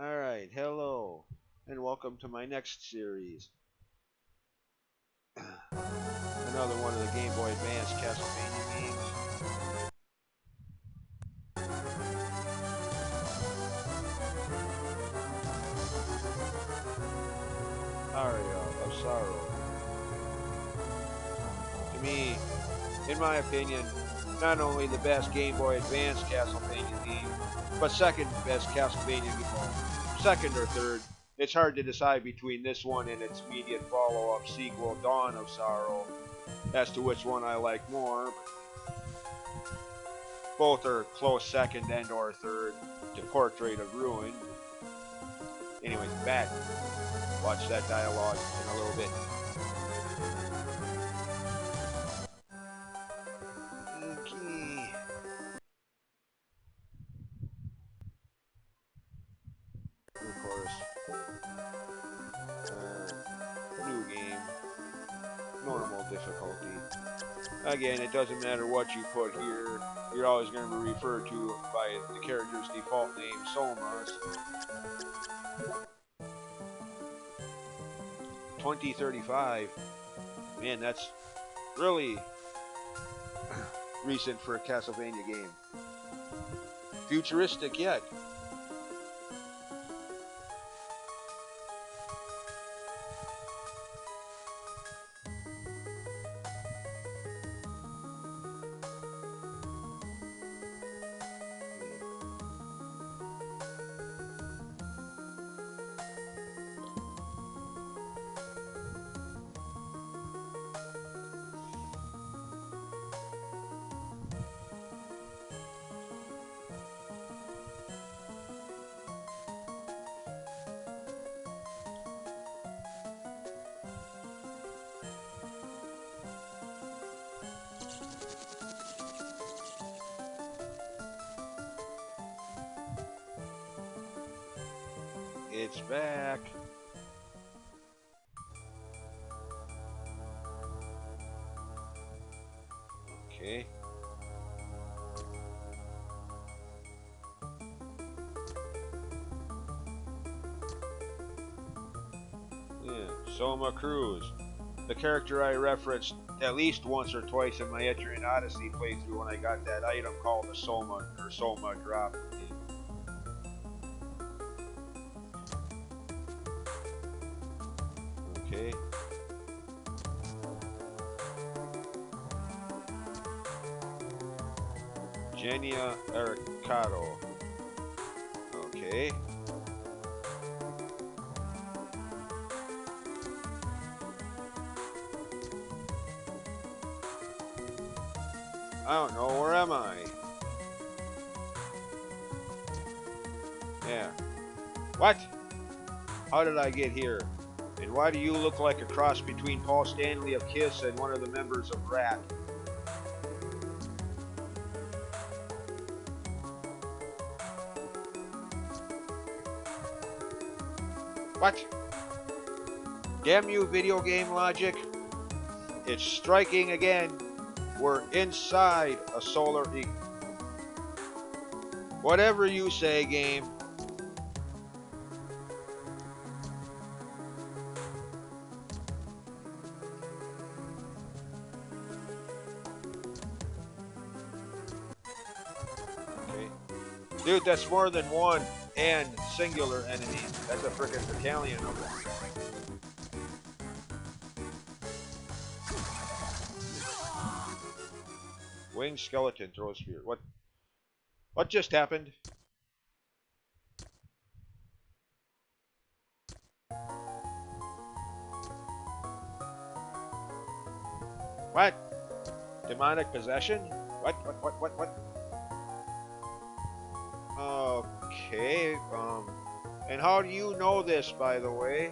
Alright, hello, and welcome to my next series. Another one of the Game Boy Advance Castlevania games. Aria of Sorrow. To me, in my opinion, not only the best Game Boy Advance Castlevania game, but second best Castlevania game. Second or third. It's hard to decide between this one and its immediate follow-up sequel, Dawn of Sorrow, as to which one I like more. Both are close second and or third to Portrait of Ruin. Anyways, back. Watch that dialogue in a little bit. Okay. Of course. New game. Normal difficulty. Again, it doesn't matter what you put here. You're always going to be referred to by the character's default name, Soma. 2035. Man, that's really recent for a Castlevania game. Futuristic yet. It's back. Okay. Yeah, Soma Cruz. The character I referenced at least once or twice in my Etrian Odyssey playthrough when I got that item called the Soma or Soma drop. Okay. Genia Ericado. Okay. I don't know, where am I? Yeah. What? How did I get here? And why do you look like a cross between Paul Stanley of Kiss and one of the members of Rat? What? Damn you, video game logic. It's striking again. We're inside a solar eclipse. Whatever you say, game. Okay. Dude, that's more than one and singular enemy. That's a frickin' battalion of them. Winged skeleton throws spear. What just happened? What? Demonic possession? What? Okay, and how do you know this, by the way?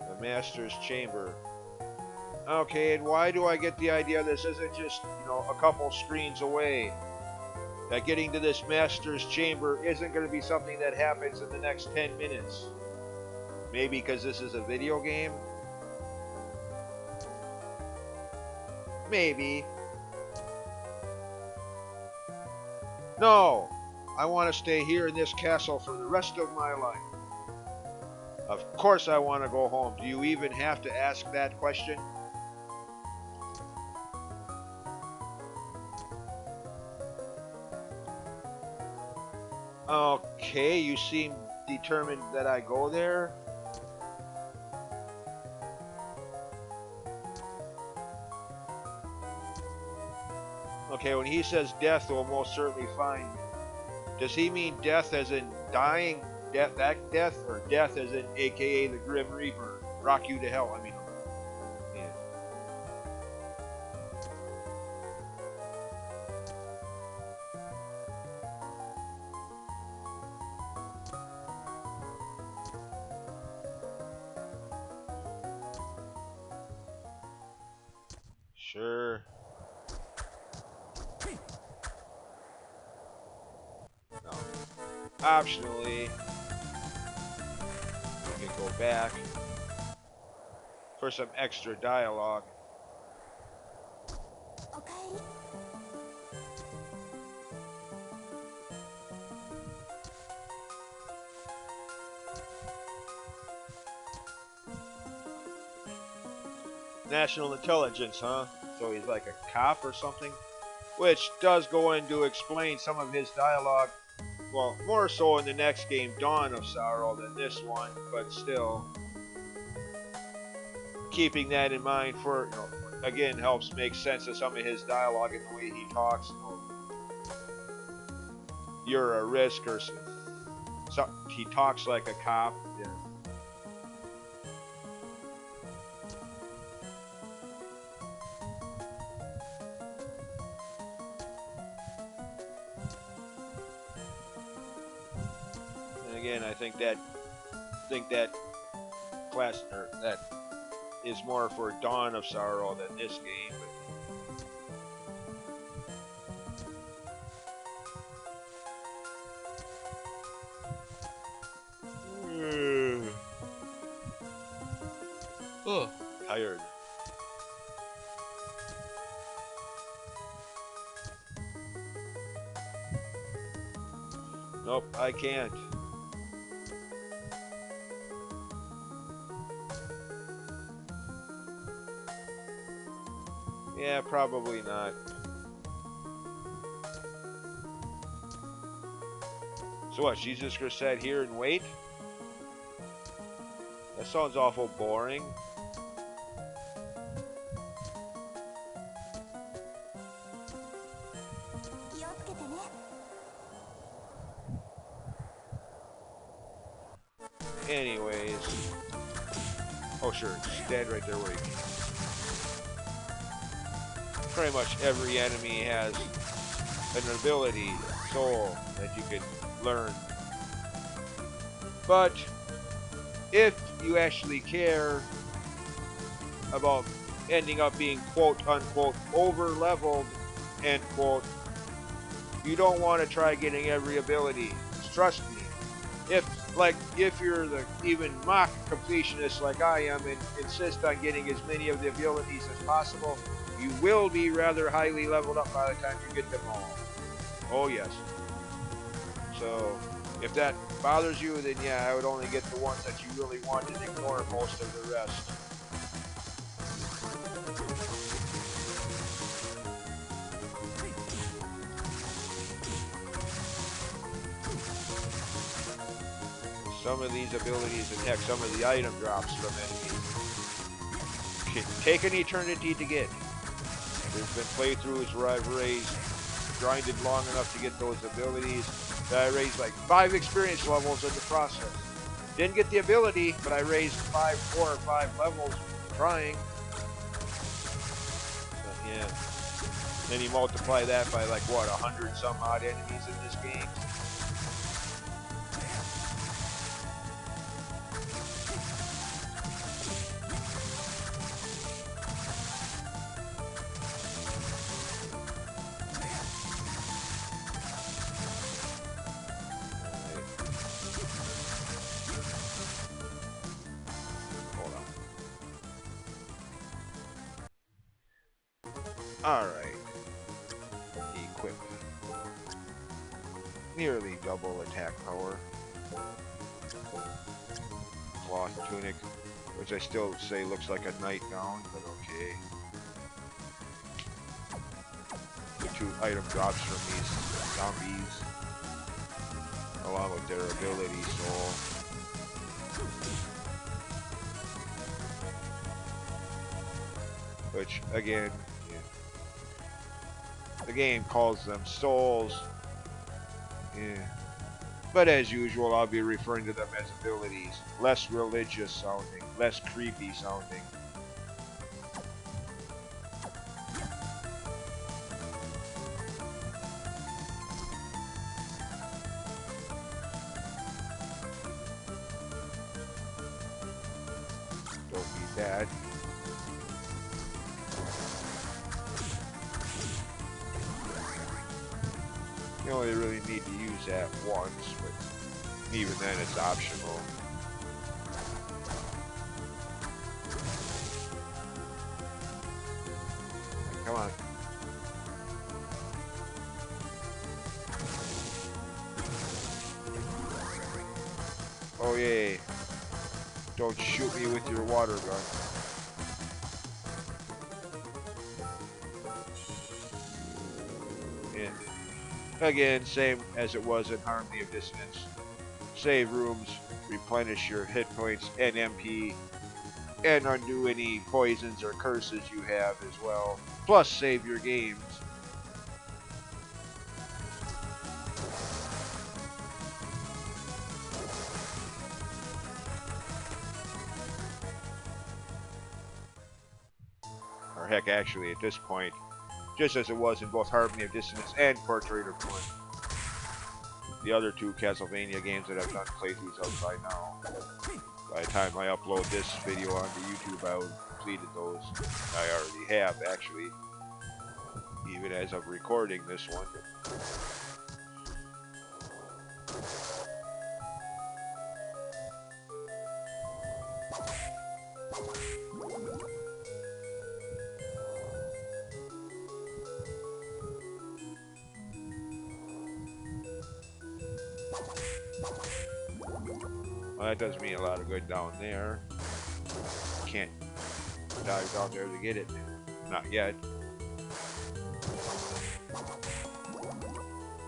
The Master's Chamber. Okay, and why do I get the idea this isn't just, a couple screens away? That getting to this Master's Chamber isn't going to be something that happens in the next 10 minutes. Maybe because this is a video game? Maybe. No, I want to stay here in this castle for the rest of my life. Of course I want to go home. Do you even have to ask that question? Okay, you seem determined that I go there. Okay, when he says death will most certainly find me, does he mean death as in dying, death, that death, or death as in AKA the Grim Reaper, rock you to hell? I mean, yeah. Sure. No. Optionally, we can go back for some extra dialogue. Okay. National intelligence, huh? So he's like a cop or something? Which does go in to explain some of his dialogue. Well, more so in the next game, Dawn of Sorrow, than this one, but still, keeping that in mind for, again, helps make sense of some of his dialogue and the way he talks. You're a risk, or so, he talks like a cop. Yeah. And again, I think that class, or that is more for Dawn of Sorrow than this game. Oh, tired. Nope, I can't. Yeah, probably not. So what, she's just gonna sit here and wait? That sounds awful boring. Anyways. Oh sure, stand right there where you can. Pretty much every enemy has an ability, soul, that you can learn. But if you actually care about ending up being quote unquote over leveled, end quote, you don't want to try getting every ability. Trust me. If you're the even mock completionist like I am and insist on getting as many of the abilities as possible, you will be rather highly leveled up by the time you get them all. Oh yes. So if that bothers you, then yeah, I would only get the ones that you really want and ignore most of the rest. Some of these abilities, and heck, some of the item drops from enemies can take an eternity to get. There's been playthroughs where I've grinded long enough to get those abilities that I raised like 5 experience levels in the process. Didn't get the ability, but I raised 4 or 5 levels trying. But yeah. Then you multiply that by like what, 100 some odd enemies in this game. Alright. Equip. nearly double attack power. Cloth tunic, which I still say looks like a nightgown, but okay. The 2 item drops from these zombies, along with their ability soul. Which, again, the game calls them souls. Yeah. But as usual, I'll be referring to them as abilities. Less religious sounding, less creepy sounding. Don't need that. You only really need to use that once, but even then it's optional. Come on. Oh yay. Don't shoot me with your water gun. Yeah. Again, same as it was in Harmony of Dissonance. Save rooms, replenish your hit points and MP, and undo any poisons or curses you have as well. Plus save your games. Or heck, actually, at this point, just as it was in both Harmony of Dissonance and Portrait of Ruin. The other 2 Castlevania games that I've done playthroughs of by now. By the time I upload this video onto YouTube, I would have completed those. I already have, actually. Even as of recording this one. Well, that does me a lot of good down there. Can't dive down there to get it. Not yet.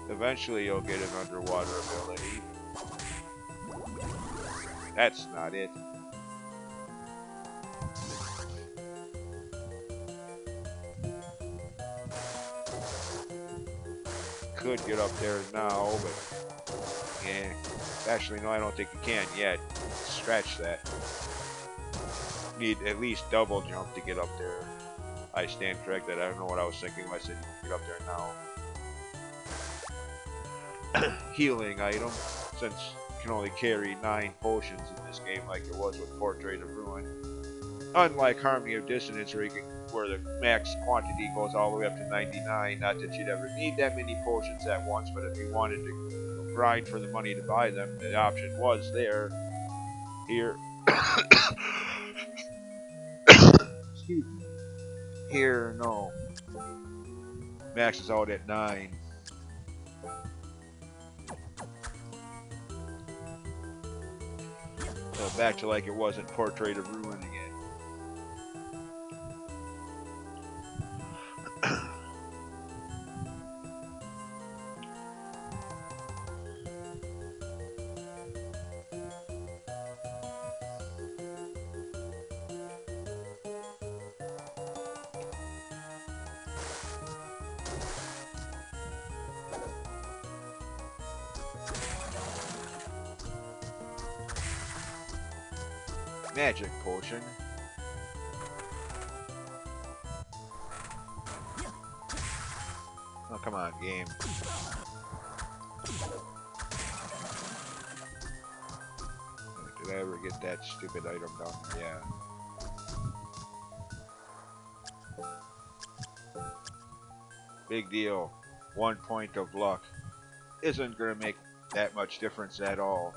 Eventually you'll get an underwater ability. That's not it. Could get up there now, but yeah. Actually, no, I don't think you can yet. Scratch that. Need at least double jump to get up there. I stand corrected. I don't know what I was thinking when I said you can get up there now. Healing item, since you can only carry 9 potions in this game like it was with Portrait of Ruin. Unlike Harmony of Dissonance, where the max quantity goes all the way up to 99. Not that you'd ever need that many potions at once, but if you wanted to grind for the money to buy them, the option was there. Here, excuse me. Here, no. Max is out at 9. So back to like it was in Portrait of Ruin again. Magic potion. Oh, come on, game. Did I ever get that stupid item done? Yeah. Big deal. 1 point of luck isn't going to make that much difference at all.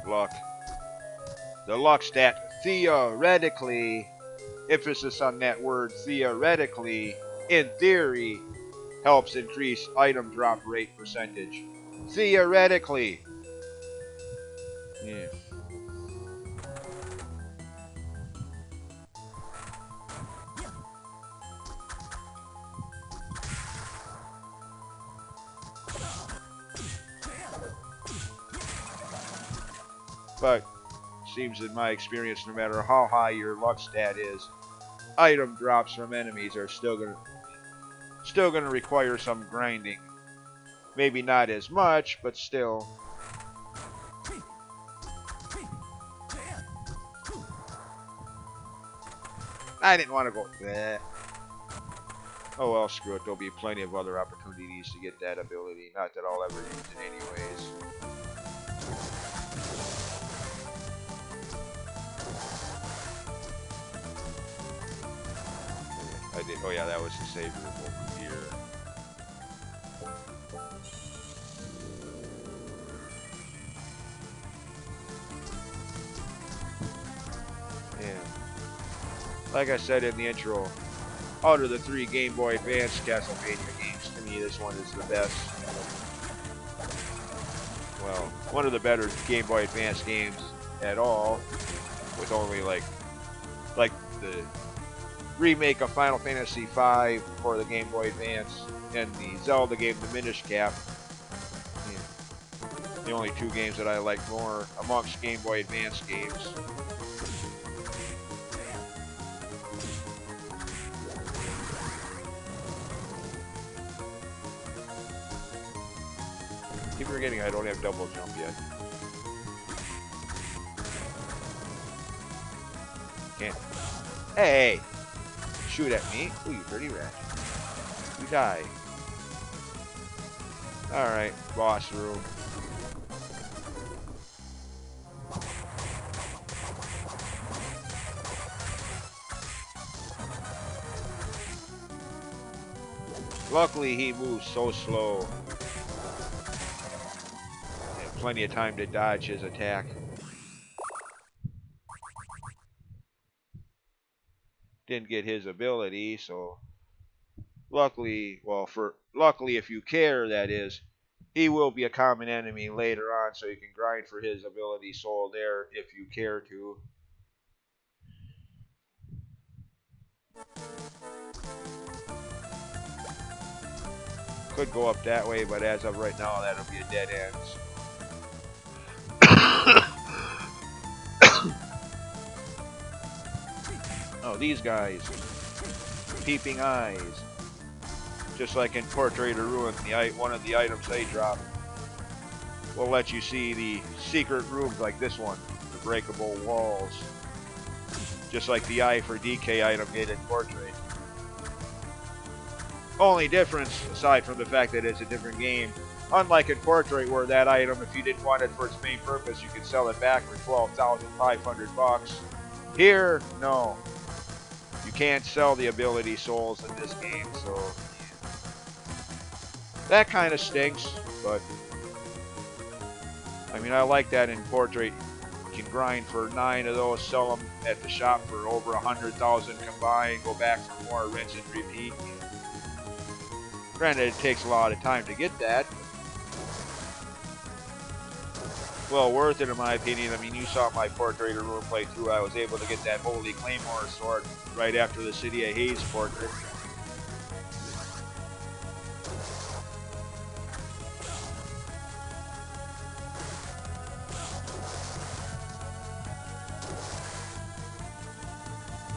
Luck. The luck stat theoretically, emphasis on that word theoretically, in theory, helps increase item drop rate percentage. Theoretically. Yeah. But seems in my experience, no matter how high your luck stat is, item drops from enemies are still gonna require some grinding. Maybe not as much, but still. I didn't want to go. Bleh. Oh well, screw it. There'll be plenty of other opportunities to get that ability. Not that I'll ever use it anyways. I did. Oh yeah, that was the save room over here. Yeah. Like I said in the intro, out of the 3 Game Boy Advance Castlevania games, to me this one is the best. Well, one of the better Game Boy Advance games at all, with only like the remake of Final Fantasy V for the Game Boy Advance and the Zelda game, the Minish Cap. Yeah. The only 2 games that I like more amongst Game Boy Advance games. Keep forgetting I don't have double jump yet. Can't. Hey! Shoot at me. Ooh, you dirty rat. You die. Alright, boss room. Luckily, he moves so slow. And plenty of time to dodge his attack. Didn't get his ability, so luckily, luckily if you care, that is, he will be a common enemy later on, so you can grind for his ability soul there if you care to. Could go up that way, but as of right now, that'll be a dead end. Oh, these guys. Peeping eyes. Just like in Portrait of Ruin, one of the items they drop will let you see the secret rooms like this one, the breakable walls. Just like the Eye for DK item did in Portrait. Only difference, aside from the fact that it's a different game, unlike in Portrait where that item, if you didn't want it for its main purpose, you could sell it back for $12,500. Here, no. You can't sell the ability souls in this game, so that kind of stinks, but I mean, I like that in Portrait. You can grind for 9 of those, sell them at the shop for over 100,000 combined, go back for more, rinse and repeat. Granted, it takes a lot of time to get that. Well worth it in my opinion. I mean, you saw my Portrait of Ruin playthrough. I was able to get that Holy Claymore sword right after the City of Haze portrait.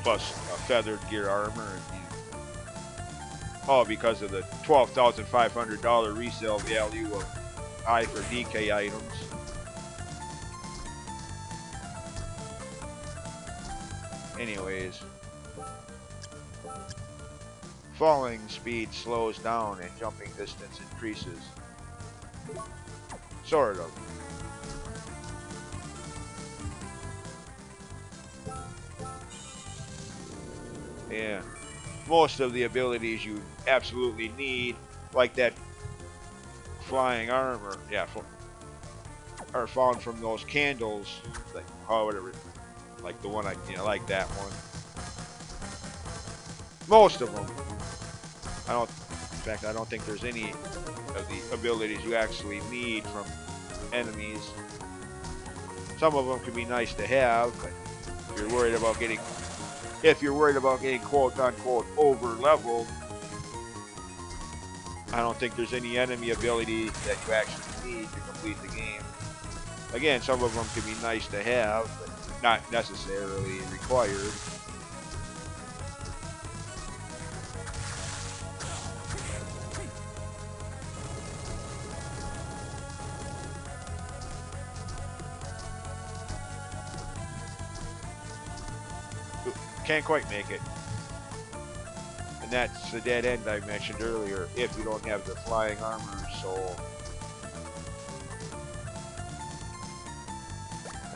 Plus feathered gear armor. All because of the $12,500 resale value of Eye for DK items. Anyways, falling speed slows down and jumping distance increases. Sort of. Yeah. Most of the abilities you absolutely need, like that flying armor, are found from those candles, like whatever, like the one like that one. Most of them. In fact, I don't think there's any of the abilities you actually need from enemies. Some of them can be nice to have, but if you're worried about getting quote unquote over leveled, I don't think there's any enemy ability that you actually need to complete the game. Again, some of them can be nice to have, but not necessarily required. Can't quite make it. And that's the dead end I mentioned earlier, if you don't have the flying armor, so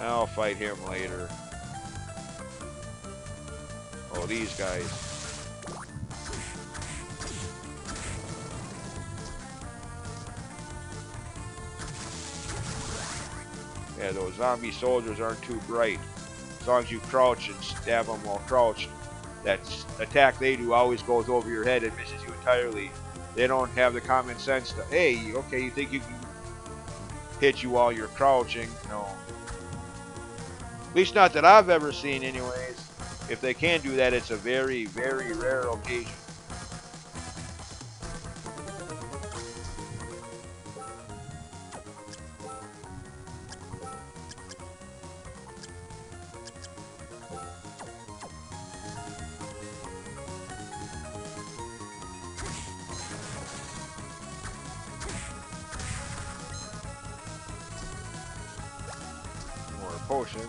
I'll fight him later. Oh, these guys. Yeah, those zombie soldiers aren't too bright. As long as you crouch and stab them while crouched, that attack they do always goes over your head and misses you entirely. They don't have the common sense to, hey, okay, you think you can hit you while you're crouching? No. At least not that I've ever seen anyways. If they can do that, it's a very, very rare occasion. More potions.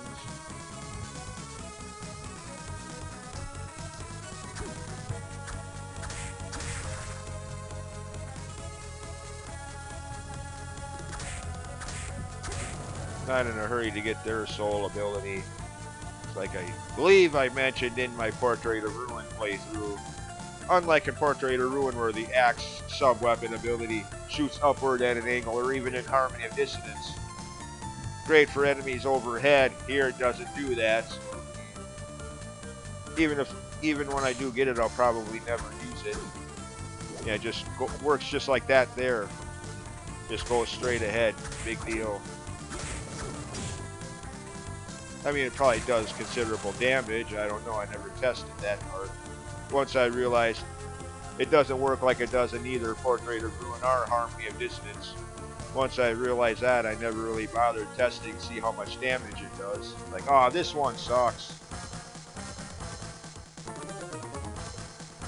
Not in a hurry to get their soul ability. Like I believe I mentioned in my Portrait of Ruin playthrough. Unlike in Portrait of Ruin where the axe sub-weapon ability shoots upward at an angle or even in Harmony of Dissonance. Great for enemies overhead. Here it doesn't do that. So even when I do get it, I'll probably never use it. Yeah, works just like that there. Just goes straight ahead. Big deal. I mean, it probably does considerable damage. I don't know. I never tested that part. Once I realized it doesn't work like it does in either Portrait of Ruin or Harmony of Dissonance. Once I realized that, I never really bothered testing to see how much damage it does. Like, oh, this one sucks.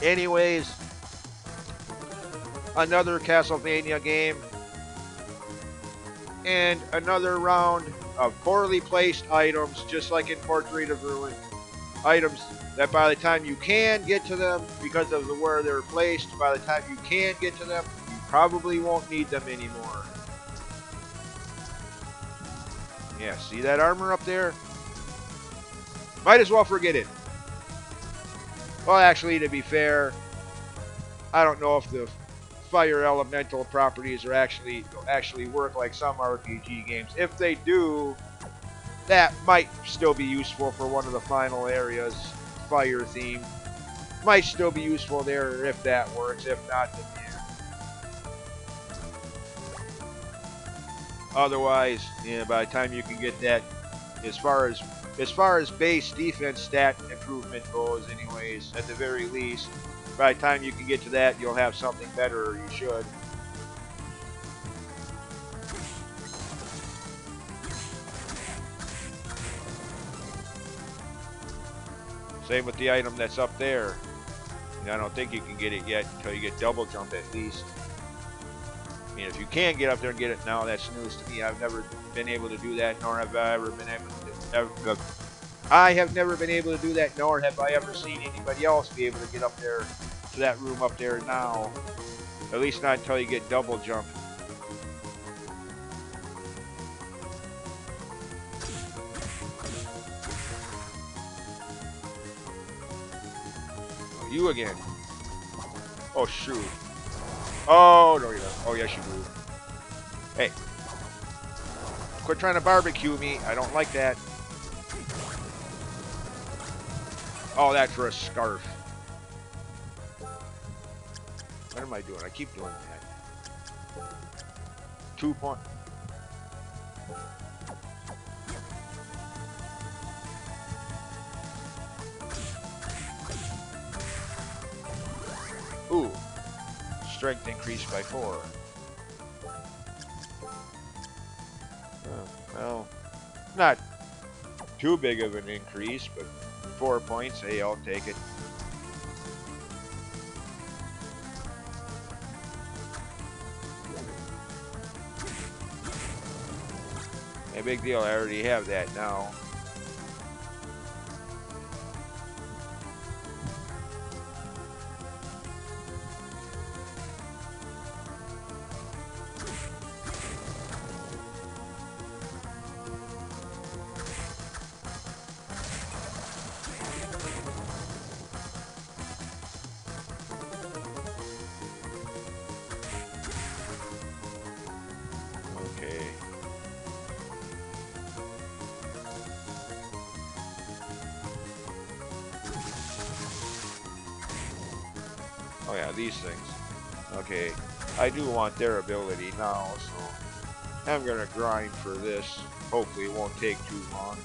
Anyways, another Castlevania game. And another round of poorly placed items, just like in Portrait of Ruin. Items that by the time you can get to them, because of where they're placed, by the time you can get to them, you probably won't need them anymore. Yeah, see that armor up there? Might as well forget it. Well, actually, to be fair, I don't know if the fire elemental properties are actually work like some RPG games. If they do, that might still be useful for one of the final areas. Fire theme might still be useful there if that works. If not, then yeah. Otherwise, yeah, by the time you can get that, as far as base defense stat improvement goes, anyways, at the very least, by the time you can get to that, you'll have something better, or you should. Same with the item that's up there. I don't think you can get it yet until you get double jump at least. I mean, if you can get up there and get it now, that's news to me. I've never been able to do that, nor have I ever been able to. I have never been able to do that, nor have I ever seen anybody else be able to get up there to that room up there now. At least not until you get double jump. You again. Oh, shoot. Oh, no, you don't. Oh, yes, you do. Hey. Quit trying to barbecue me. I don't like that. Oh, that's for a scarf. What am I doing? I keep doing that. 2 point. Ooh. Strength increased by 4. Well, not too big of an increase, but 4 points. Hey, I'll take it. A big deal. I already have that now. Okay. Oh yeah, these things. Okay. I do want their ability now, so I'm gonna grind for this. Hopefully it won't take too long.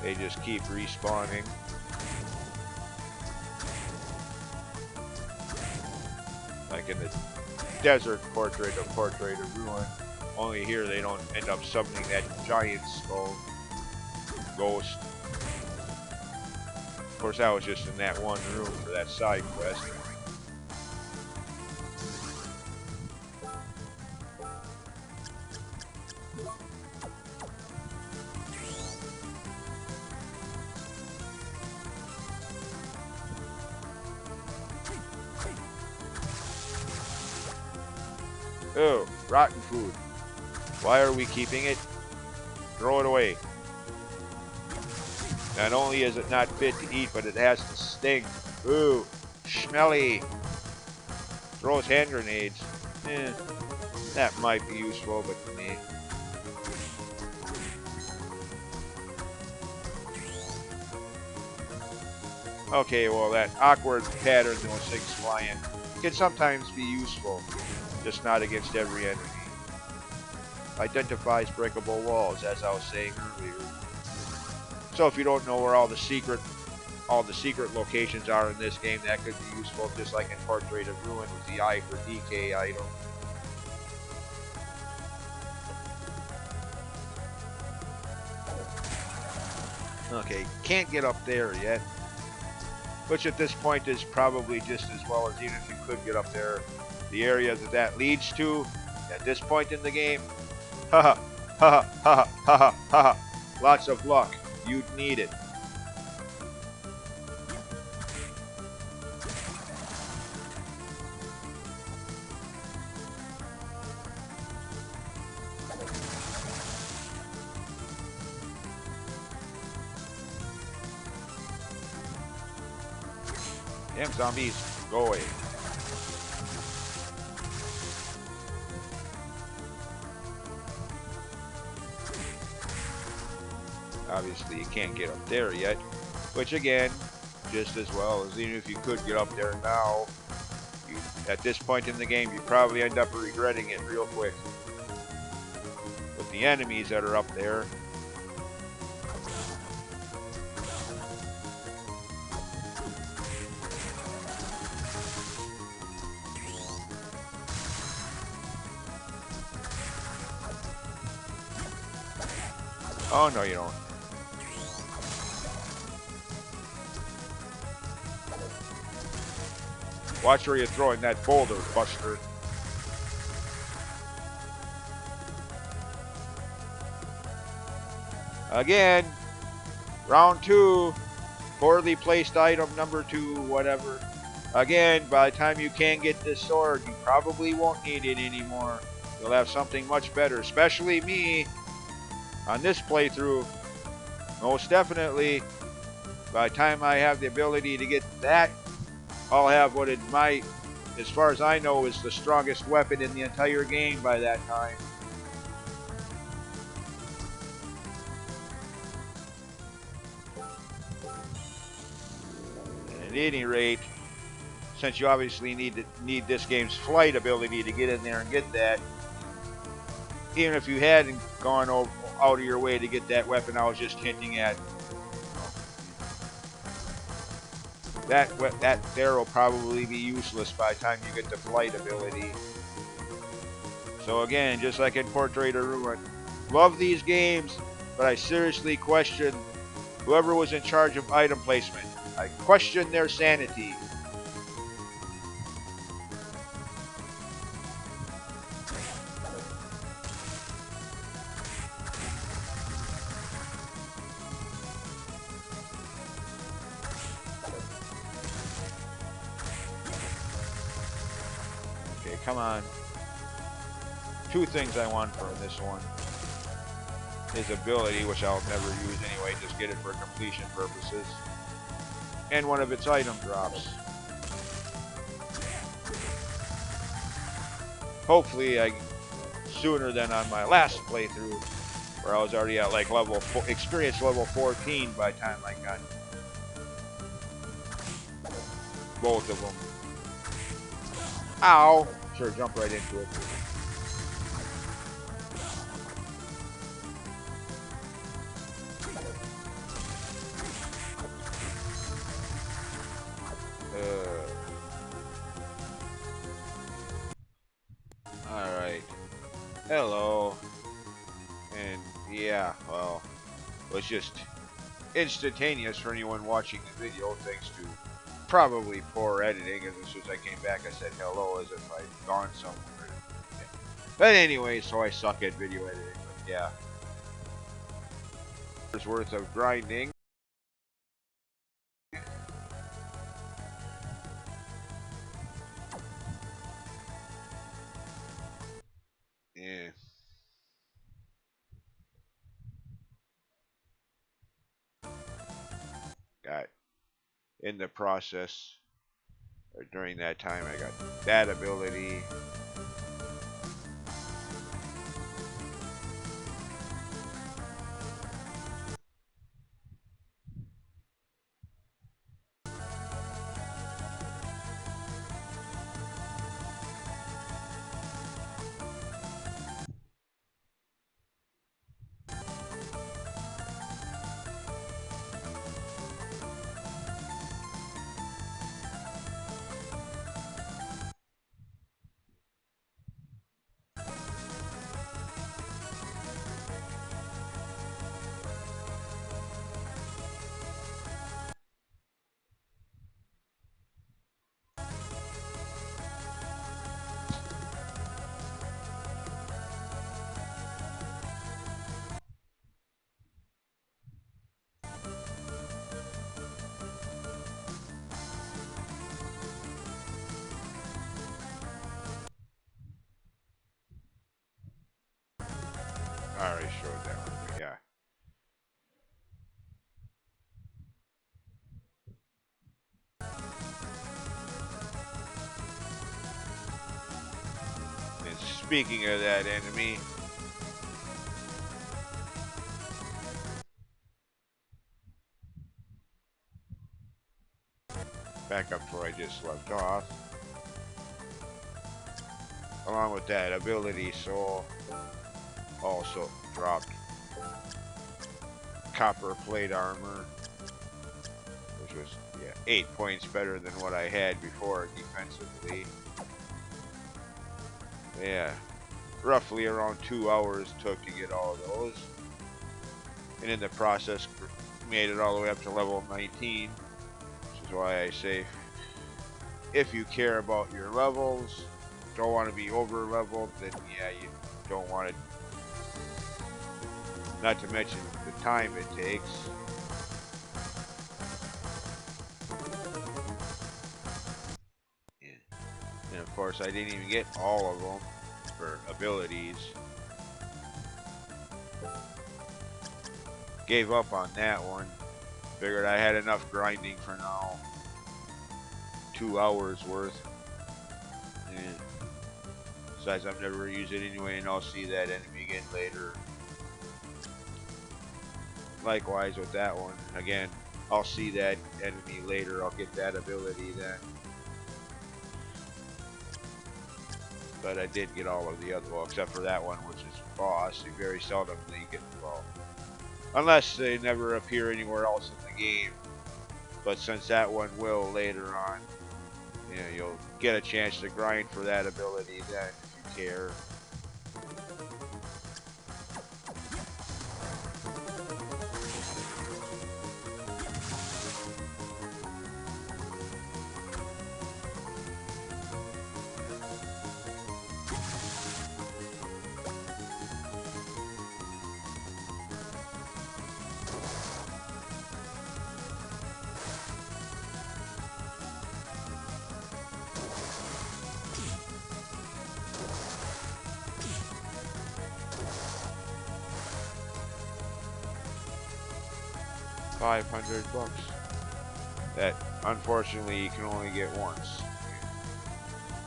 They just keep respawning. Like in the desert portrait of Ruin. Only here they don't end up summoning that giant skull ghost. Of course, that was just in that one room for that side quest. Oh, rotten food. Why are we keeping it? Throw it away. Not only is it not fit to eat, but it has to stink. Ooh, smelly. Throws hand grenades. That might be useful, but to me. Okay, well that awkward pattern those things fly in can sometimes be useful, just not against every enemy. Identifies breakable walls, as I was saying earlier. So if you don't know where all the secret locations are in this game, that could be useful, just like in Portrait of Ruin with the Eye for DK item. Okay, can't get up there yet. Which at this point is probably just as well as even if you could get up there. The area that leads to, at this point in the game, haha, haha, haha, haha, haha. Lots of luck. You'd need it. Damn zombies, go away. Obviously you can't get up there yet, which again, just as well as even if you could get up there now, at this point in the game you probably end up regretting it real quick. With the enemies that are up there. Oh no you don't. Watch where you're throwing that boulder, Buster. Again, round 2, poorly placed item number 2, whatever. Again, by the time you can get this sword, you probably won't need it anymore. You'll have something much better, especially me on this playthrough. Most definitely, by the time I have the ability to get that, I'll have what it might, as far as I know, is the strongest weapon in the entire game by that time. At any rate, since you obviously need this game's flight ability to get in there and get that, even if you hadn't gone out of your way to get that weapon I was just hinting at, that there will probably be useless by the time you get the flight ability. So again, just like in Portrait of Ruin, love these games, but I seriously question whoever was in charge of item placement. I question their sanity. Okay, come on. Two things I want from this one. His ability, which I'll never use anyway, just get it for completion purposes. And one of its item drops. Hopefully, sooner than on my last playthrough, where I was already at like experience level 14 by the time I got both of them. Ow! Sure, jump right into it. Alright. Hello. And yeah, well, it was just instantaneous for anyone watching the video, thanks to probably poor editing. As soon as I came back, I said hello as if I'd gone somewhere. But anyway, so I suck at video editing, but yeah. Hours worth of grinding. Yeah. Got in the process, or during that time, I got that ability. I already showed that one, but yeah. And speaking of that enemy, back up to where I just left off. Along with that ability, Soul also dropped copper plate armor, which was 8 points better than what I had before defensively. Yeah, roughly around 2 hours took to get all of those, and in the process made it all the way up to level 19, which is why I say if you care about your levels, don't want to be over leveled, then yeah, you don't want to, not to mention the time it takes. And of course I didn't even get all of them for abilities. Gave up on that one. Figured I had enough grinding for now. 2 hours worth. And besides, I've never used it anyway, and I'll see that enemy again later. Likewise with that one. Again, I'll see that enemy later. I'll get that ability then. But I did get all of the other, well, except for that one, which is boss. You very seldomly get, well, unless they never appear anywhere else in the game. But since that one will later on, you know, you'll get a chance to grind for that ability then if you care. $500. That unfortunately you can only get once.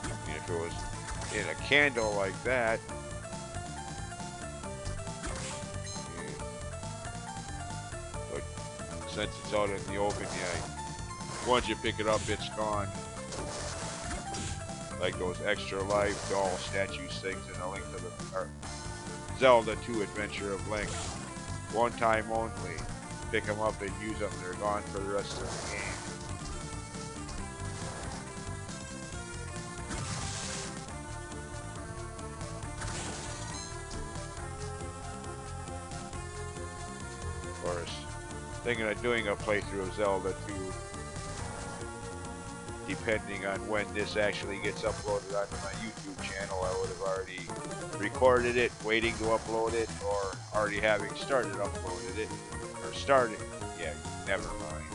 I mean, if it was in a candle like that, yeah. But since it's out in the open, yeah, once you pick it up, it's gone. Like those extra life doll statues things in A Link to the Zelda 2 Adventure of Link. One time only. Pick them up and use them. They're gone for the rest of the game. Of course, thinking of doing a playthrough of Zelda 2, depending on when this actually gets uploaded onto my YouTube channel. I would have already recorded it, waiting to upload it, or already having started uploaded it. Starting. Yeah, never mind.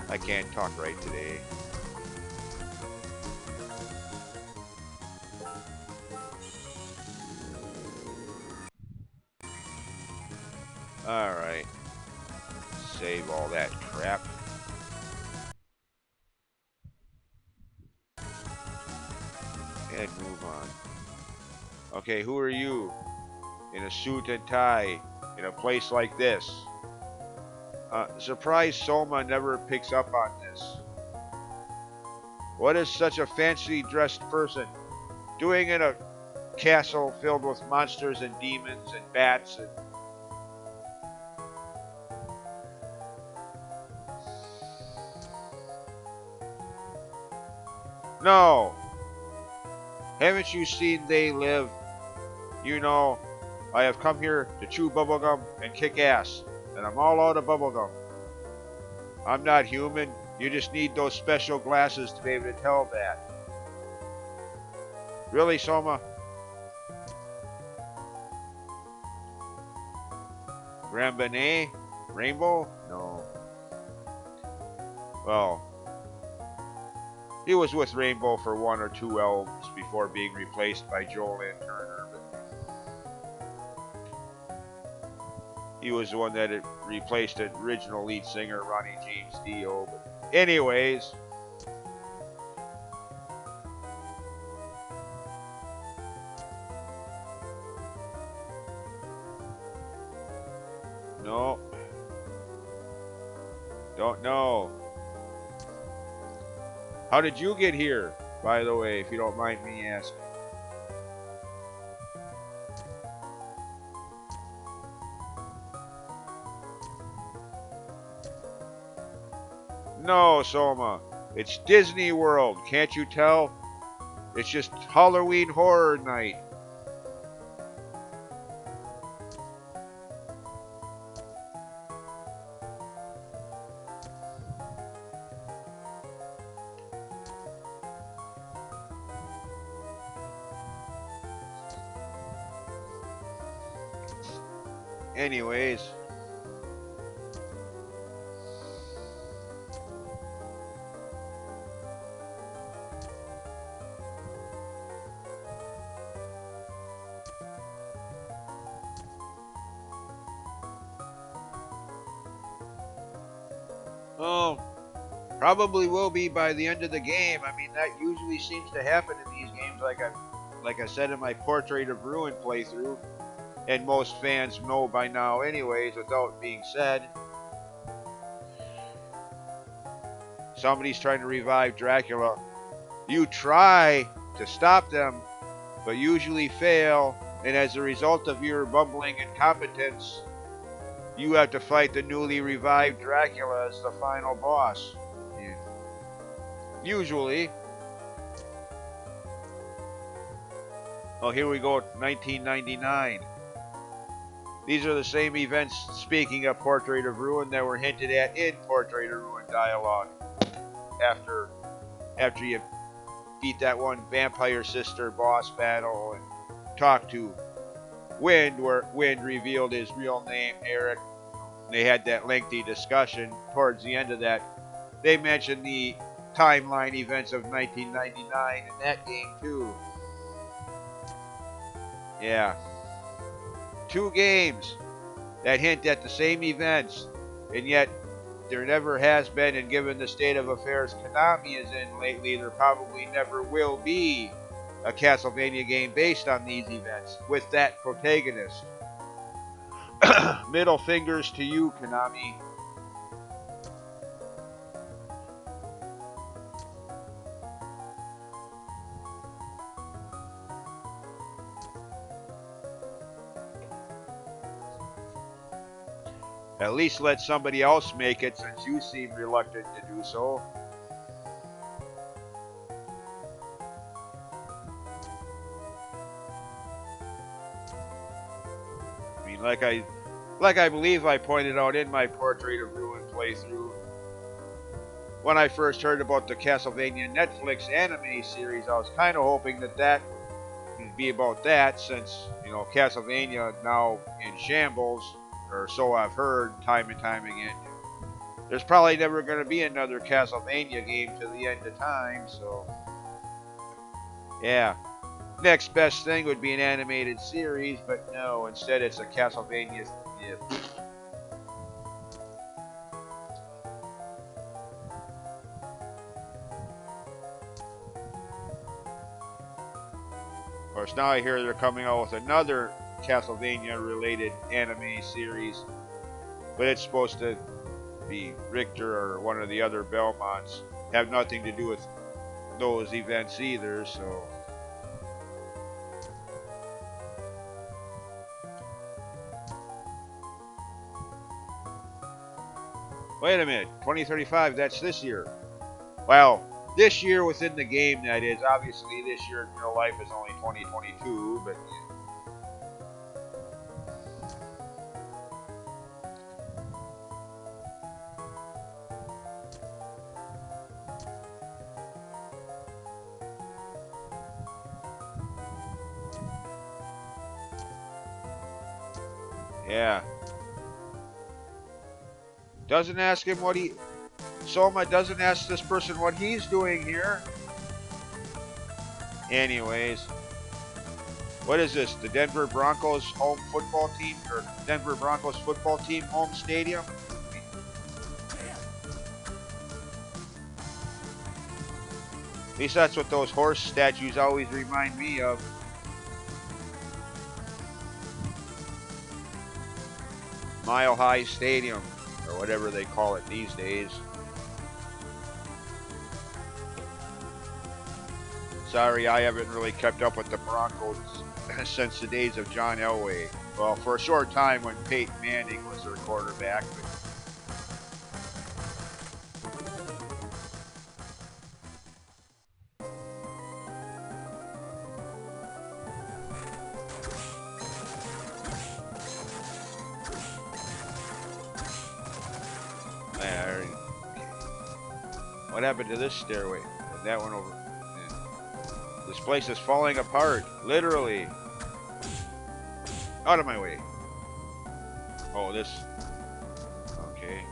I can't talk right today. Alright. Save all that crap. And move on. Okay, who are you? In a suit and tie. In a place like this. Surprised Soma never picks up on this. What is such a fancy dressed person doing in a castle filled with monsters and demons and bats and... No! Haven't you seen They Live? You know, I have come here to chew bubblegum and kick ass. And I'm all out of bubblegum. I'm not human. You just need those special glasses to be able to tell that. Really, Soma? Rambanet? Rainbow? No. Well, he was with Rainbow for 1 or 2 albums before being replaced by Jolene Turner. He was the one that replaced the original lead singer, Ronnie James Dio. But anyways. No. Don't know. How did you get here, by the way, if you don't mind me asking? No, Soma. It's Disney World. Can't you tell? It's just Halloween Horror Night. Anyways. Oh, probably will be by the end of the game. I mean, that usually seems to happen in these games, like I said in my Portrait of Ruin playthrough, and most fans know by now anyways, without being said. Somebody's trying to revive Dracula. You try to stop them, but usually fail, and as a result of your bumbling incompetence, you have to fight the newly revived Dracula as the final boss. Usually. Oh, here we go, 1999. These are the same events, speaking of Portrait of Ruin, that were hinted at in Portrait of Ruin dialogue. After you beat that one vampire sister boss battle and talked to Wind, where Wind revealed his real name, Eric. They had that lengthy discussion. Towards the end of that, they mentioned the timeline events of 1999 in that game too. Yeah. 2 games that hint at the same events, and yet there never has been, and given the state of affairs Konami is in lately, there probably never will be a Castlevania game based on these events with that protagonist. Middle fingers to you, Konami. At least let somebody else make it, since you seem reluctant to do so. I mean, like I believe I pointed out in my Portrait of Ruin playthrough, when I first heard about the Castlevania Netflix anime series, I was kind of hoping that would be about that, since, you know, Castlevania now in shambles, or so I've heard time and time again. There's probably never going to be another Castlevania game to the end of time, so yeah. Next best thing would be an animated series, but no, instead it's a Castlevania. Yeah. Of course, now I hear they're coming out with another Castlevania-related anime series, but it's supposed to be Richter or one of the other Belmonts. Have nothing to do with those events either, so. Wait a minute, 2035, that's this year. Well, this year within the game, that is. Obviously, this year in real life is only 2022, but. Yeah. Doesn't ask him what he. Soma doesn't ask this person what he's doing here. Anyways. What is this? The Denver Broncos home football team? Or Denver Broncos football team home stadium? At least that's what those horse statues always remind me of. Mile High Stadium, or whatever they call it these days. Sorry, I haven't really kept up with the Broncos since the days of John Elway. Well, for a short time when Peyton Manning was their quarterback. What happened to this stairway? That one over. Yeah. This place is falling apart, literally. Out of my way. Oh, this. Okay.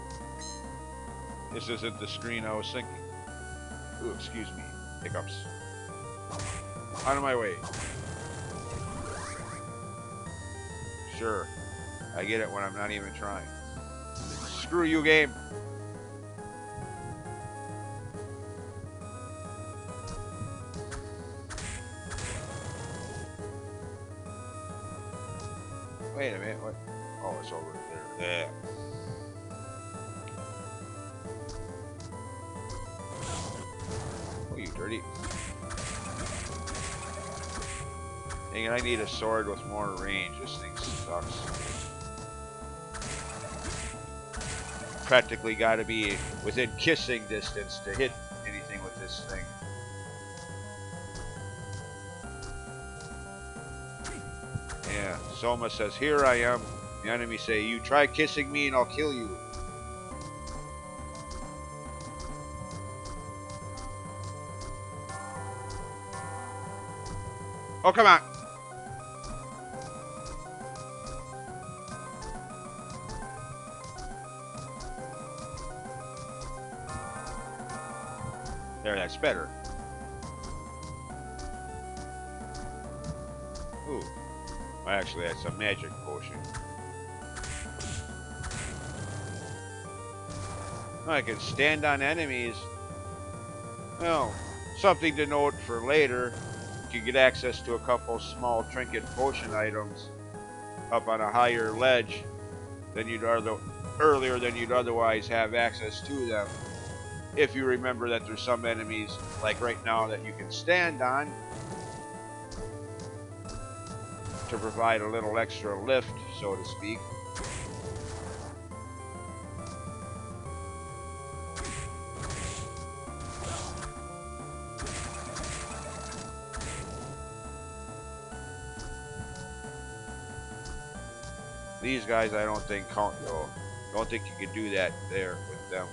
This isn't the screen I was thinking. Ooh, excuse me. Hiccups. Out of my way. Sure. I get it when I'm not even trying. Screw you, game. Wait a minute, what? Oh, it's over there. Yeah. dirty. Dang it, I need a sword with more range. This thing sucks. Practically got to be within kissing distance to hit anything with this thing. Yeah, Soma says, "Here I am." The enemy say, "You try kissing me and I'll kill you." Oh, come on. There, that's better. Ooh. Well, actually, that's a magic potion. I can stand on enemies. Well, something to note for later. You get access to a couple small trinket potion items up on a higher ledge than earlier than you'd otherwise have access to them. If you remember that there's some enemies, like right now, that you can stand on to provide a little extra lift, so to speak. These guys I don't think count though. Don't think you can do that there with them.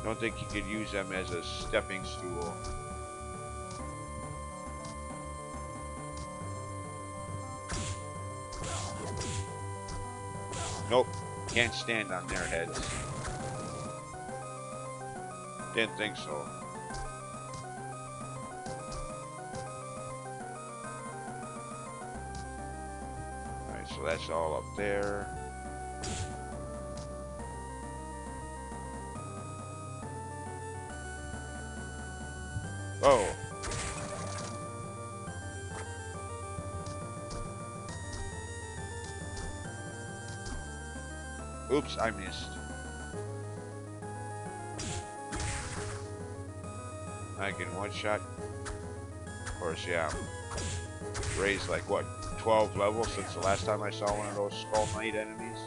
Don't think you could use them as a stepping stool. Nope, can't stand on their heads. Didn't think so. Alright, so that's all up there. Oh. Oops, I missed. I can one shot. Of course, yeah. Raised like what, 12 levels since the last time I saw one of those Skull Knight enemies.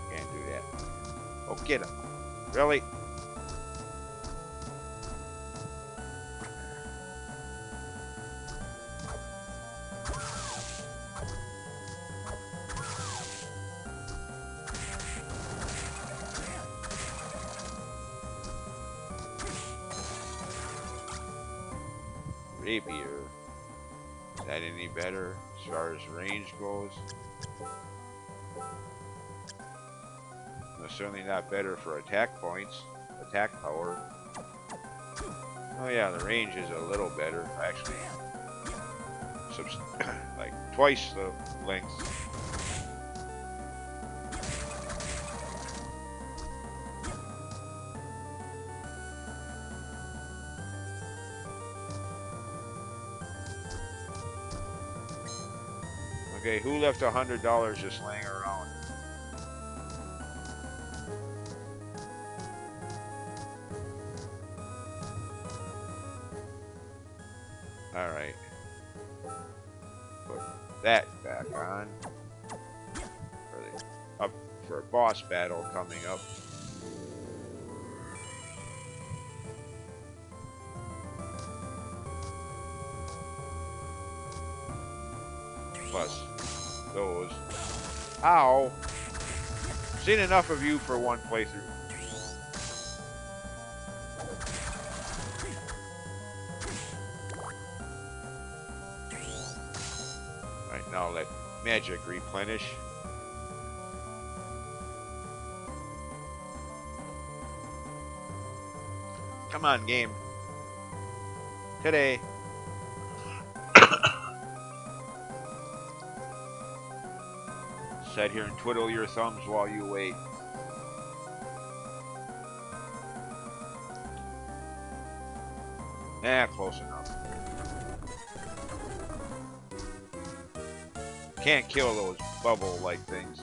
Can't do that. Oh, get him. Really? Rapier. Is that any better as far as range goes? No, certainly not better for attack points, attack power. Oh yeah, the range is a little better. Actually, like twice the length. Okay, who left $100 just laying around? Alright. Put that back on. Up for a boss battle coming up. Plus those. Ow! Seen enough of you for one playthrough. Alright, now let magic replenish. Come on, game. Today. Sit here and twiddle your thumbs while you wait. Close enough. Can't kill those bubble-like things.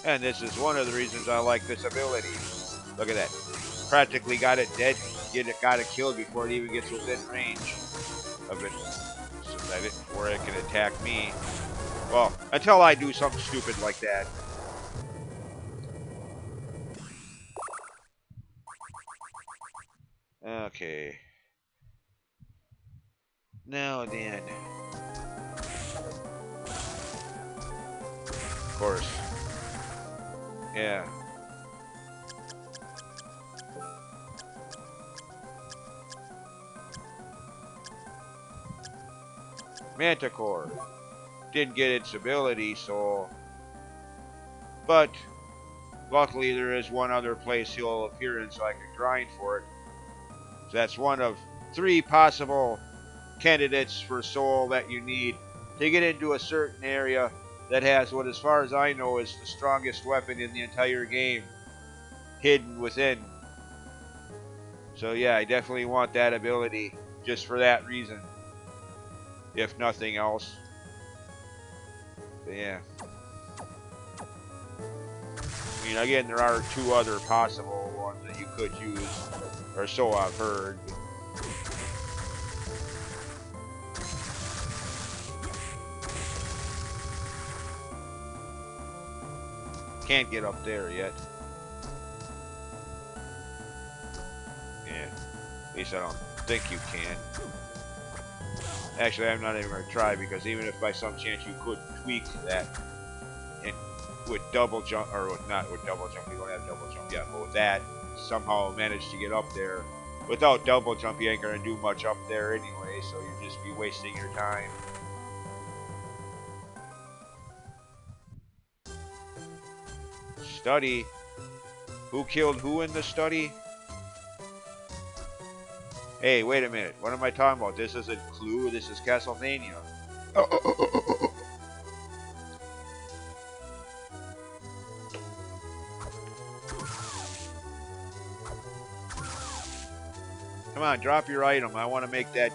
And this is one of the reasons I like this ability. Look at that. Practically got it dead. Got it killed before it even gets within range of it. So that where it can attack me. Well, until I do something stupid like that. Okay. Now then. Of course. Yeah. Manticore. Didn't get its ability, so... But, luckily there is one other place he'll appear in, so I can grind for it. So that's one of 3 possible candidates for soul that you need to get into a certain area that has what, as far as I know, is the strongest weapon in the entire game hidden within. So yeah, I definitely want that ability just for that reason, if nothing else. But yeah. I mean, again, there are 2 other possible ones that you could use, or so I've heard. Can't get up there yet. Yeah, at least I don't think you can. Actually, I'm not even going to try, because even if by some chance you could tweak that and with double jump, or not with double jump, you don't have double jump yet, but with that, somehow manage to get up there. Without double jump, you ain't going to do much up there anyway, so you'll just be wasting your time. Study? Who killed who in the study? Hey, wait a minute. What am I talking about? This isn't Clue. This is Castlevania. Come on, drop your item. I want to make that...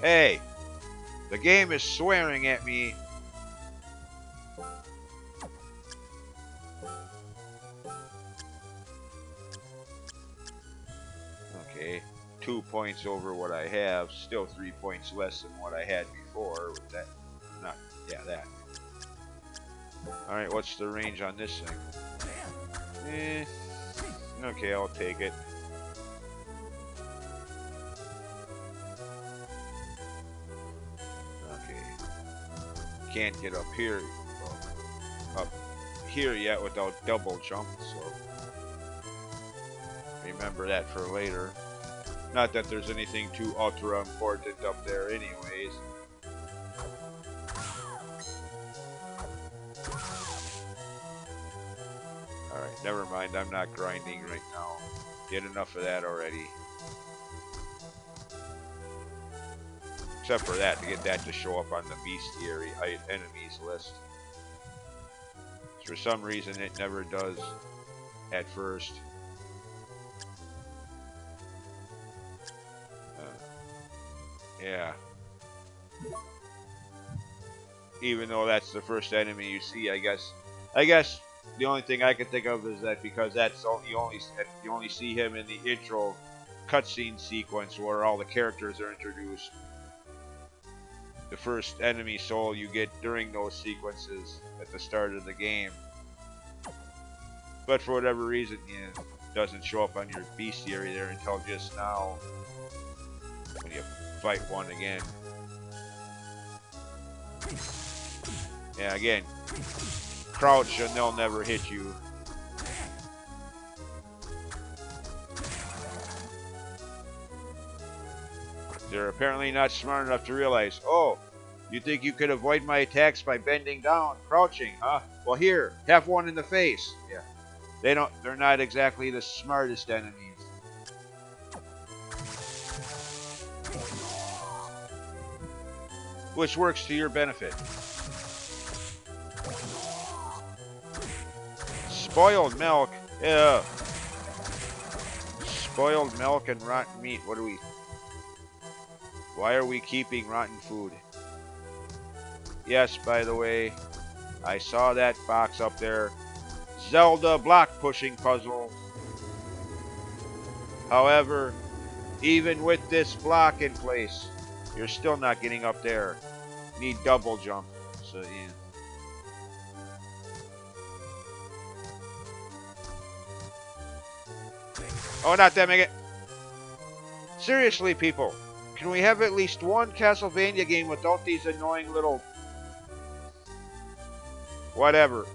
Hey, the game is swearing at me. Okay, 2 points over what I have. Still 3 points less than what I had before. With that, not, yeah, that. All right, what's the range on this thing? Okay, I'll take it. Can't get up here, yet without double jump, so remember that for later. Not that there's anything too ultra important up there anyways. Alright, never mind, I'm not grinding right now. Get enough of that already. Except for that, to get that to show up on the bestiary enemies list. For some reason, it never does at first. Yeah. Even though that's the first enemy you see, I guess the only thing I can think of is that because that's you only see him in the intro cutscene sequence where all the characters are introduced. The first enemy soul you get during those sequences at the start of the game. But for whatever reason, it doesn't show up on your bestiary there until just now when you fight one again. Yeah, again, crouch and they'll never hit you. They're apparently not smart enough to realize, oh, you think you could avoid my attacks by bending down, crouching, huh? Well, here, have one in the face. Yeah, They're not exactly the smartest enemies. Which works to your benefit. Spoiled milk? Yeah. Spoiled milk and rotten meat. Why are we keeping rotten food? Yes, by the way, I saw that box up there. Zelda block pushing puzzle. However, even with this block in place, you're still not getting up there. Need double jump. So yeah. Oh, not that mega. Seriously, people, can we have at least one Castlevania game without these annoying little whatever?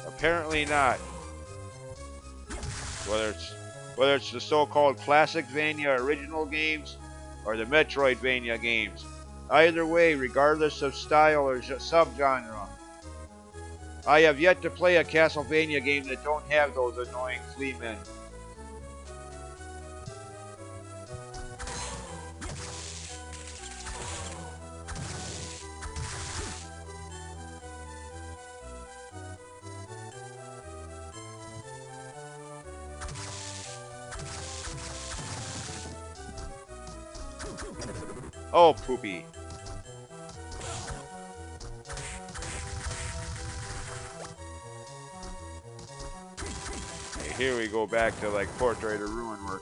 Apparently not. Whether it's the so-called Classicvania original games or the Metroidvania games. Either way, regardless of style or subgenre, I have yet to play a Castlevania game that don't have those annoying flea men. Oh, poopy. Here we go back to like Portrait of Ruin, where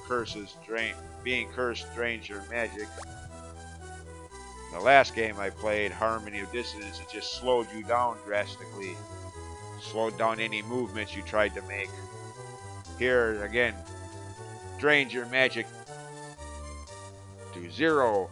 being cursed drains your magic. The last game I played, Harmony of Dissonance, it just slowed you down drastically. Slowed down any movements you tried to make. Here, again, drains your magic to 0.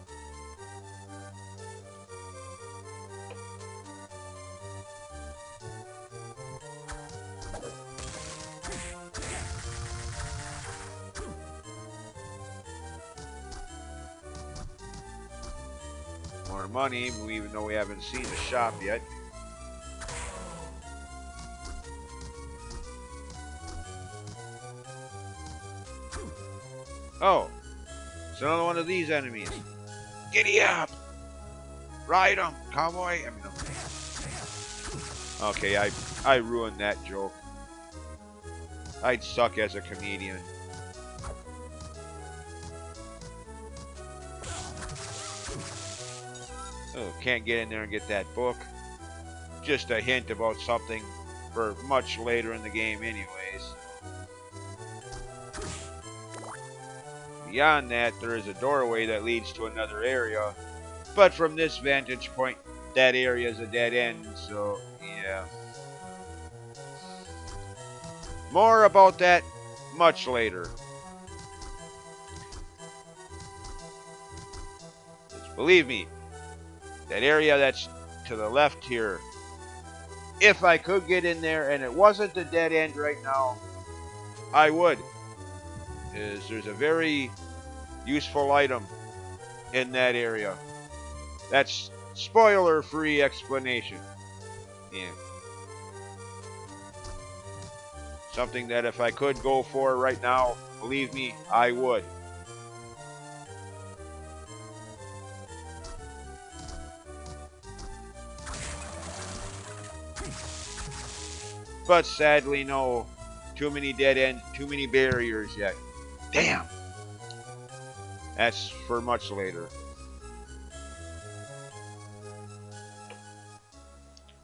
More money, even though we haven't seen the shop yet. Oh, it's another one of these enemies. Giddy up! Ride 'em, cowboy! Okay, I ruined that joke. I'd suck as a comedian. Oh, can't get in there and get that book. Just a hint about something for much later in the game anyways. Beyond that, there is a doorway that leads to another area. But from this vantage point, that area is a dead end, so yeah. More about that much later. Believe me, that area that's to the left here, if I could get in there and it wasn't a dead end right now, I would. There's a very useful item in that area. That's spoiler-free explanation. Yeah. Something that if I could go for right now, believe me, I would. But sadly, no. Too many dead ends, too many barriers yet. Damn! That's for much later.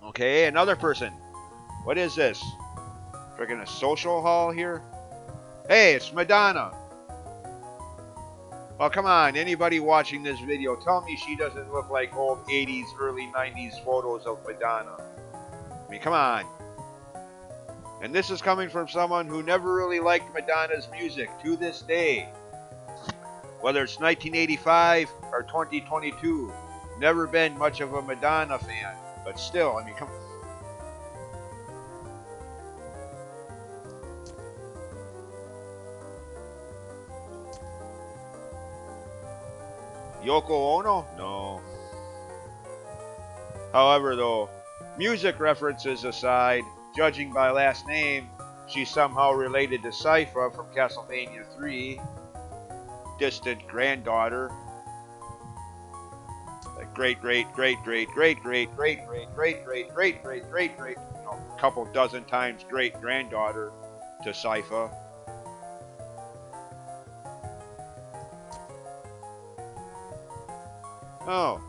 Okay, another person. What is this? Freaking a social hall here? Hey, it's Madonna. Oh, come on. Anybody watching this video, tell me she doesn't look like old 80s, early 90s photos of Madonna. I mean, come on. And this is coming from someone who never really liked Madonna's music to this day. Whether it's 1985 or 2022, never been much of a Madonna fan. But still, I mean, come on. Yoko Ono? No. However, though, music references aside, judging by last name, she's somehow related to Sypha from Castlevania 3, distant granddaughter. Great, great, great, great, great, great, great, great, great, great, great, great, great, great, a couple dozen times great granddaughter to Sypha. Oh,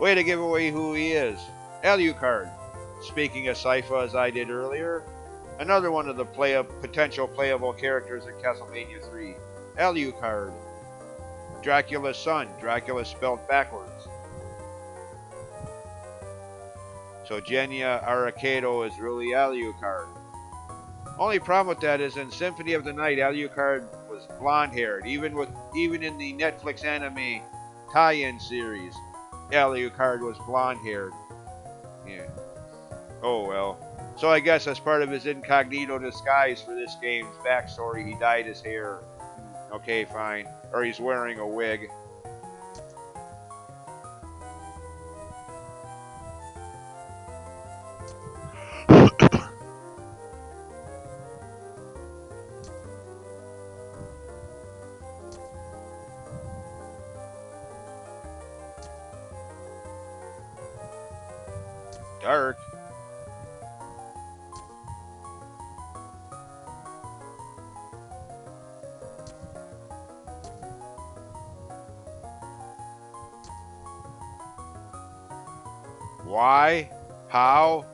way to give away who he is. Alucard. Speaking of Sypha as I did earlier, another one of the potential playable characters in Castlevania 3. Alucard. Dracula's son. Dracula spelled backwards. So Genya Arcado is really Alucard. Only problem with that is in Symphony of the Night, Alucard was blonde-haired. Even in the Netflix anime tie-in series, Alucard was blonde-haired. Yeah. Oh well. So I guess as part of his incognito disguise for this game's backstory, he dyed his hair. Okay, fine. Or he's wearing a wig. Dark. Why? How?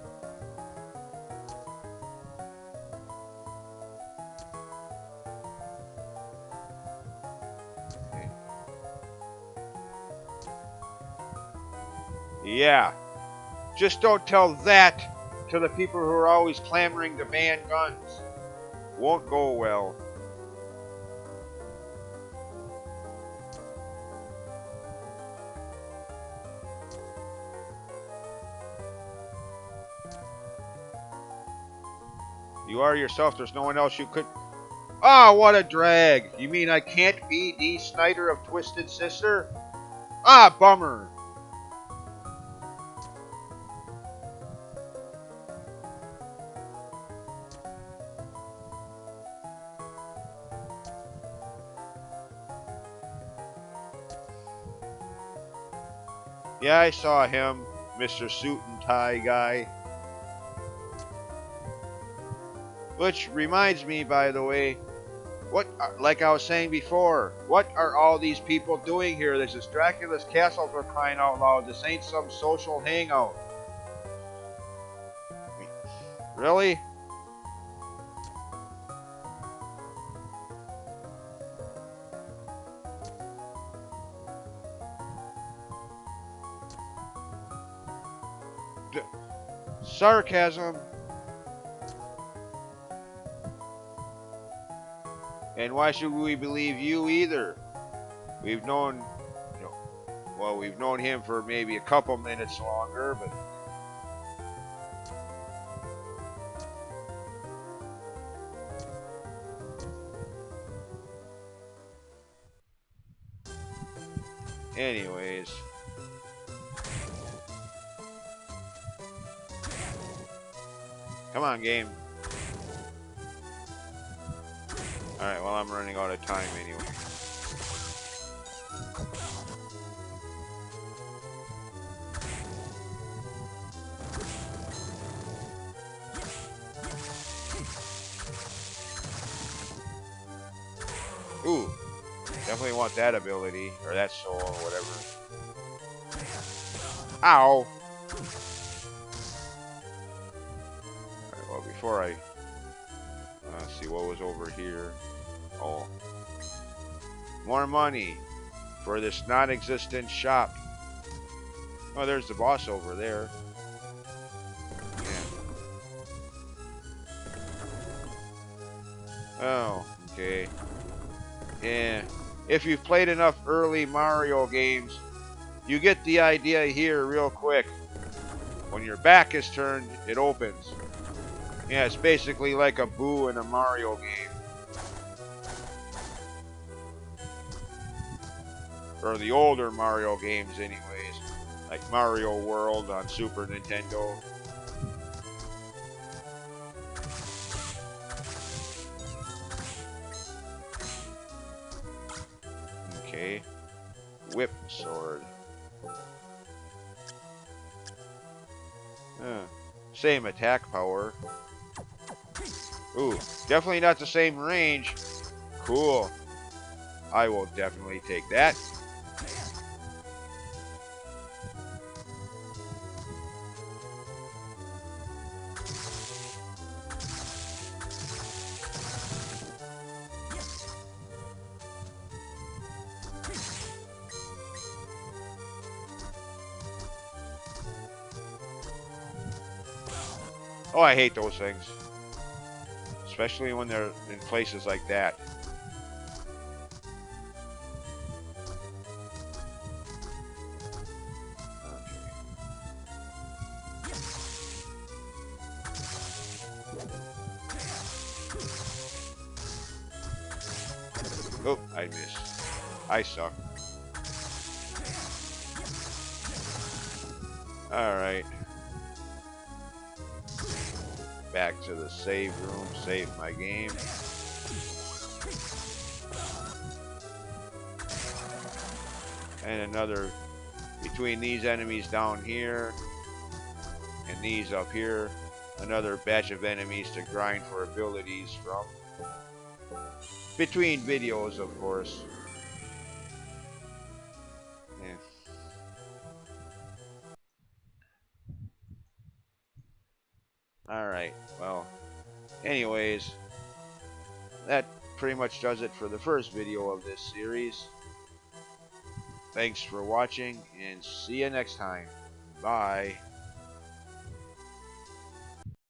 Yeah. Just don't tell that to the people who are always clamoring to ban guns. Won't go well. You are yourself. There's no one else you could... Ah, what a drag. You mean I can't be Dee Snider of Twisted Sister? Ah, bummer. Yeah, I saw him, Mr. Suit and Tie guy. Which reminds me, by the way, like I was saying before, what are all these people doing here? This is Dracula's castle for crying out loud. This ain't some social hangout. Really? Sarcasm. And why should we believe you either? We've known, we've known him for maybe a couple minutes longer, but... Anyways. Come on, game. Alright, well, I'm running out of time anyway. Ooh, definitely want that ability, or that soul, or whatever. Ow! Alright, well, before I... see what was over here. Oh. More money for this non-existent shop. Oh, there's the boss over there. Yeah. Oh, okay. Yeah. If you've played enough early Mario games, you get the idea here real quick. When your back is turned, it opens. Yeah, it's basically like a Boo in a Mario game. Or the older Mario games anyways. like Mario World on Super Nintendo. Okay. Whip sword. Same attack power. Ooh, definitely not the same range. Cool. I will definitely take that. Oh, I hate those things. Especially when they're in places like that. Oh, I missed. I suck. Alright. Back to the save room. Save my game. And another between these enemies down here and these up here. Another batch of enemies to grind for abilities from. Between videos, of course. Yeah. Alright, well, anyways, that pretty much does it for the first video of this series. Thanks for watching, and see you next time. Bye.